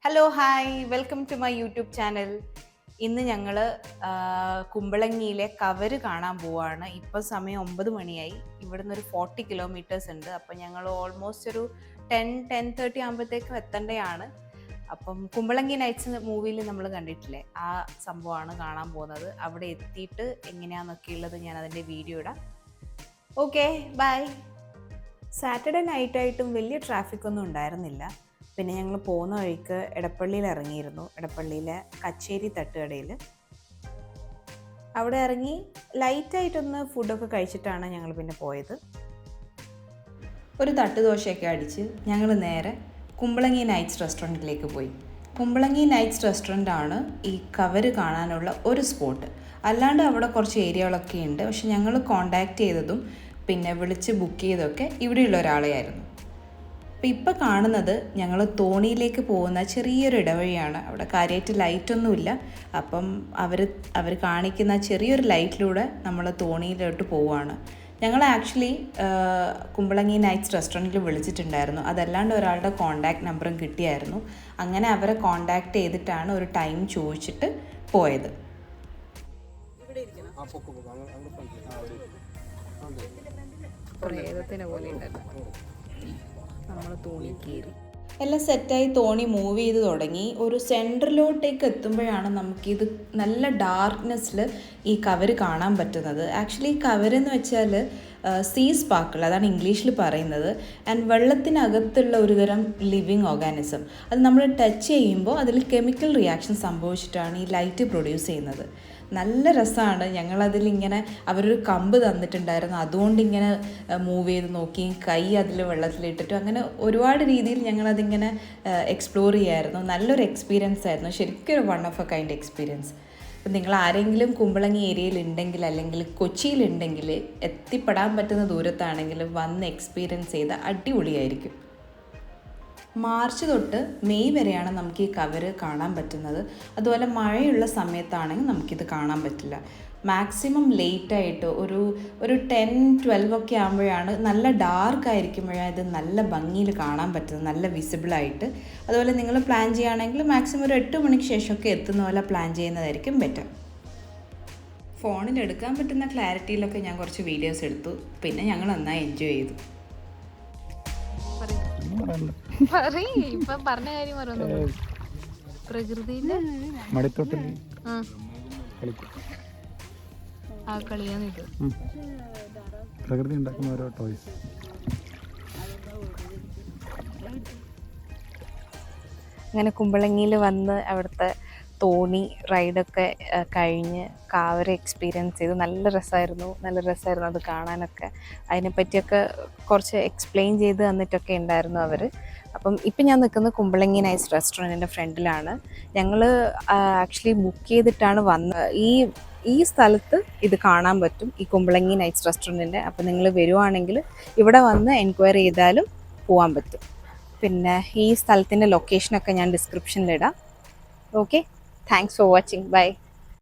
Hello hi welcome to my YouTube channel. ഇന്ന് ഞങ്ങൾ കുമ്പളങ്ങിയിലെ cover കാണാൻ പോവാണ്. ഇപ്പോൾ സമയം 9 മണിയായി. ഇവിടുന്ന് ഒരു 40 കിലോമീറ്റേഴ്സ് ഉണ്ട്. അപ്പം ഞങ്ങൾ ഓൾമോസ്റ്റ് ഒരു 10-10:30 ആകുമ്പോഴത്തേക്കും എത്തേണ്ടതാണ്. അപ്പം കുമ്പളങ്ങി നൈറ്റ്സ് മൂവിയിൽ നമ്മൾ കണ്ടിട്ടില്ലേ, ആ സംഭവമാണ് കാണാൻ പോകുന്നത്. അവിടെ എത്തിയിട്ട് എങ്ങനെയാണെന്നൊക്കെ ഉള്ളത് ഞാൻ അതിൻ്റെ വീഡിയോ ഇടാം. Okay bye. സാറ്റർഡേ നൈറ്റായിട്ടും വലിയ ട്രാഫിക് ഒന്നും ഉണ്ടായിരുന്നില്ല. പിന്നെ ഞങ്ങൾ പോകുന്ന വഴിക്ക് എടപ്പള്ളിയിൽ ഇറങ്ങിയിരുന്നു. എടപ്പള്ളിയിലെ കച്ചേരി തട്ടുകടയിൽ അവിടെ ഇറങ്ങി ലൈറ്റായിട്ടൊന്ന് ഫുഡൊക്കെ കഴിച്ചിട്ടാണ് ഞങ്ങൾ പിന്നെ പോയത്. ഒരു തട്ടുദോശയൊക്കെ അടിച്ച് ഞങ്ങൾ നേരെ കുമ്പളങ്ങി നൈറ്റ്സ് റെസ്റ്റോറൻറ്റിലേക്ക് പോയി. കുമ്പളങ്ങി നൈറ്റ്സ് റെസ്റ്റോറൻ്റാണ് ഈ കവര് കാണാനുള്ള ഒരു സ്പോട്ട്. അല്ലാണ്ട് അവിടെ കുറച്ച് ഏരിയകളൊക്കെ ഉണ്ട്. പക്ഷെ ഞങ്ങൾ കോണ്ടാക്ട് ചെയ്തതും പിന്നെ വിളിച്ച് ബുക്ക് ചെയ്തതൊക്കെ ഇവിടെയുള്ള ഒരാളെയായിരുന്നു. അപ്പോൾ ഇപ്പോൾ കാണുന്നത് ഞങ്ങൾ തോണിയിലേക്ക് പോകുന്ന ചെറിയൊരു ഇടവഴിയാണ്. അവിടെ കാര്യമായിട്ട് ലൈറ്റൊന്നുമില്ല. അപ്പം അവർ കാണിക്കുന്ന ചെറിയൊരു ലൈറ്റിലൂടെ നമ്മൾ തോണിയിലോട്ട് പോവുകയാണ്. ഞങ്ങൾ ആക്ച്വലി കുമ്പളങ്ങി നൈറ്റ്സ് റെസ്റ്റോറൻറ്റിൽ വിളിച്ചിട്ടുണ്ടായിരുന്നു. അതല്ലാണ്ട് ഒരാളുടെ കോണ്ടാക്ട് നമ്പറും കിട്ടിയായിരുന്നു. അങ്ങനെ അവരെ കോണ്ടാക്ട് ചെയ്തിട്ടാണ് ഒരു ടൈം ചോദിച്ചിട്ട് പോയത്. പ്രേതത്തിനെ പോലെ ഉണ്ടല്ലോ. നമ്മൾ തോണി കയറി എല്ലാം സെറ്റായി തോണി മൂവ് ചെയ്ത് തുടങ്ങി. ഒരു സെൻറ്ററിലോട്ടേക്ക് എത്തുമ്പോഴാണ് നമുക്കിത് നല്ല ഡാർക്ക്നെസ്സിൽ ഈ കവര് കാണാൻ പറ്റുന്നത്. ആക്ച്വലി ഈ കവരെന്ന് വെച്ചാൽ സീ സ്പാർക്കിൾ, അതാണ് ഇംഗ്ലീഷിൽ പറയുന്നത്. ആൻഡ് വെള്ളത്തിനകത്തുള്ള ഒരു തരം ലിവിങ് ഓർഗാനിസം. അത് നമ്മൾ ടച്ച് ചെയ്യുമ്പോൾ അതിൽ കെമിക്കൽ റിയാക്ഷൻ സംഭവിച്ചിട്ടാണ് ഈ ലൈറ്റ് പ്രൊഡ്യൂസ് ചെയ്യുന്നത്. നല്ല രസമാണ്. ഞങ്ങളതിലിങ്ങനെ അവരൊരു കമ്പ് തന്നിട്ടുണ്ടായിരുന്നു, അതുകൊണ്ടിങ്ങനെ മൂവ് ചെയ്ത് നോക്കി, കൈ അതിൽ വെള്ളത്തിലിട്ടിട്ട് അങ്ങനെ ഒരുപാട് രീതിയിൽ ഞങ്ങളതിങ്ങനെ എക്സ്പ്ലോർ ചെയ്യായിരുന്നു. നല്ലൊരു എക്സ്പീരിയൻസ് ആയിരുന്നു. ശരിക്കും ഒരു one of A kind experience. അപ്പം നിങ്ങൾ ആരെങ്കിലും കുമ്പളങ്ങി ഏരിയയിൽ ഉണ്ടെങ്കിൽ അല്ലെങ്കിൽ കൊച്ചിയിലുണ്ടെങ്കിൽ എത്തിപ്പെടാൻ പറ്റുന്ന ദൂരത്താണെങ്കിൽ വന്ന് എക്സ്പീരിയൻസ് ചെയ്ത് അടിപൊളിയായിരിക്കും. മാർച്ച് തൊട്ട് മെയ് വരെയാണ് നമുക്ക് ഈ കവര് കാണാൻ പറ്റുന്നത്. അതുപോലെ മഴയുള്ള സമയത്താണെങ്കിൽ നമുക്കിത് കാണാൻ പറ്റില്ല. മാക്സിമം ലേറ്റായിട്ട് ഒരു 10-12 ഒക്കെ ആകുമ്പോഴാണ്, നല്ല ഡാർക്കായിരിക്കുമ്പോഴാണ് ഇത് നല്ല ഭംഗിയിൽ കാണാൻ പറ്റുന്നത്, നല്ല വിസിബിളായിട്ട്. അതുപോലെ നിങ്ങൾ പ്ലാൻ ചെയ്യുകയാണെങ്കിൽ മാക്സിമം ഒരു 8 മണിക്ക് ശേഷമൊക്കെ എത്തുന്ന പോലെ പ്ലാൻ ചെയ്യുന്നതായിരിക്കും ബെറ്റർ. ഫോണിൽ എടുക്കാൻ പറ്റുന്ന ക്ലാരിറ്റിയിലൊക്കെ ഞാൻ കുറച്ച് വീഡിയോസ് എടുത്തു. പിന്നെ ഞങ്ങൾ നന്നായി എൻജോയ് ചെയ്തു. ഇപ്പം പറഞ്ഞ കാര്യം പ്രകൃതിന്റെ മടിത്തോട്ടിൽ ആ കളിയാണിത്. പ്രകൃതി ഉണ്ടാക്കുന്ന ഓരോ ടോയ്സ്. അങ്ങനെ കുമ്പളങ്ങിയിൽ വന്ന് അവിടുത്തെ തോണി റൈഡൊക്കെ കഴിഞ്ഞ് കാവര എക്സ്പീരിയൻസ് ചെയ്തു. നല്ല രസമായിരുന്നു അത് കാണാനൊക്കെ. അതിനെപ്പറ്റിയൊക്കെ കുറച്ച് എക്സ്പ്ലെയിൻ ചെയ്ത് തന്നിട്ടൊക്കെ ഉണ്ടായിരുന്നു അവർ. അപ്പം ഇപ്പം ഞാൻ നിൽക്കുന്നത് കുമ്പളങ്ങി നൈറ്റ്സ് റെസ്റ്റോറൻറ്റിൻ്റെ ഫ്രണ്ടിലാണ്. ഞങ്ങൾ ആക്ച്വലി ബുക്ക് ചെയ്തിട്ടാണ് വന്നത്. ഈ സ്ഥലത്ത് ഇത് കാണാൻ പറ്റും, ഈ കുമ്പളങ്ങി നൈറ്റ്സ് റെസ്റ്റോറൻറ്റിൻ്റെ. അപ്പോൾ നിങ്ങൾ വരുവാണെങ്കിൽ ഇവിടെ വന്ന് എൻക്വയറി ചെയ്താലും പോകാൻ പറ്റും. പിന്നെ ഈ സ്ഥലത്തിൻ്റെ ലൊക്കേഷനൊക്കെ ഞാൻ ഡിസ്ക്രിപ്ഷനിലിടാം. Okay, thanks for watching. By.